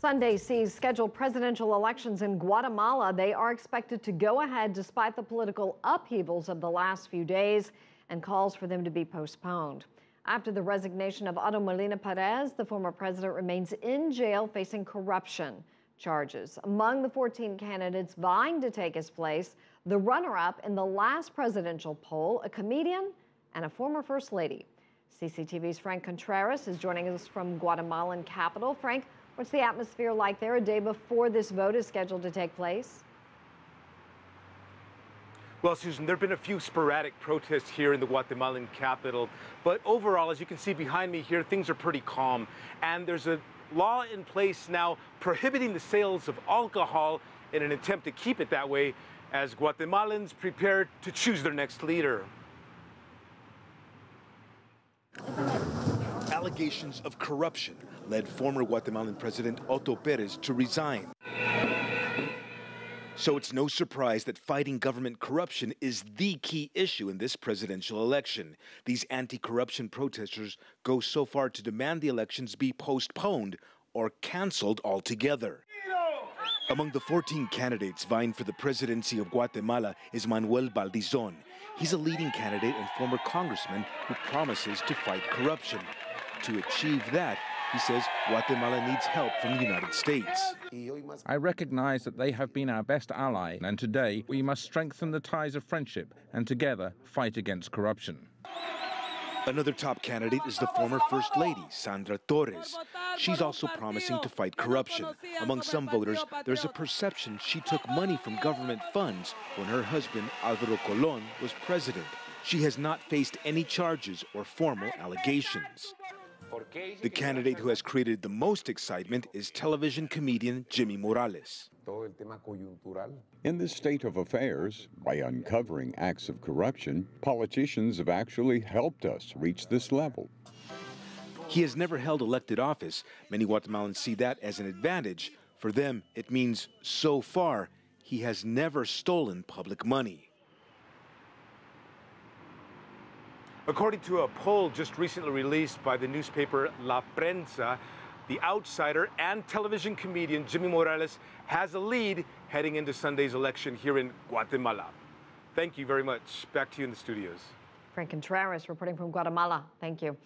Sunday sees scheduled presidential elections in Guatemala. They are expected to go ahead despite the political upheavals of the last few days and calls for them to be postponed. After the resignation of Otto Perez, the former president remains in jail facing corruption charges. Among the 14 candidates vying to take his place, the runner-up in the last presidential poll, a comedian and a former first lady. CCTV's Franc Contreras is joining us from Guatemalan capital. Frank, what's the atmosphere like there a day before this vote is scheduled to take place? Well, Susan, there have been a few sporadic protests here in the Guatemalan capital, but overall, as you can see behind me here, things are pretty calm. And there's a law in place now prohibiting the sales of alcohol in an attempt to keep it that way as Guatemalans prepare to choose their next leader. Allegations of corruption led former Guatemalan President Otto Perez to resign. So it's no surprise that fighting government corruption is the key issue in this presidential election. These anti-corruption protesters go so far to demand the elections be postponed or canceled altogether. Among the 14 candidates vying for the presidency of Guatemala is Manuel Valdizon. He's a leading candidate and former congressman who promises to fight corruption. To achieve that, he says Guatemala needs help from the United States. I recognize that they have been our best ally, and today we must strengthen the ties of friendship and together fight against corruption. Another top candidate is the former First Lady, Sandra Torres. She's also promising to fight corruption. Among some voters, there's a perception she took money from government funds when her husband, Álvaro Colón, was president. She has not faced any charges or formal allegations. The candidate who has created the most excitement is television comedian Jimmy Morales. In this state of affairs, by uncovering acts of corruption, politicians have actually helped us reach this level. He has never held elected office. Many Guatemalans see that as an advantage. For them, it means, so far, he has never stolen public money. According to a poll just recently released by the newspaper La Prensa, the outsider and television comedian Jimmy Morales has a lead heading into Sunday's election here in Guatemala. Thank you very much. Back to you in the studios. Frank Contreras reporting from Guatemala. Thank you.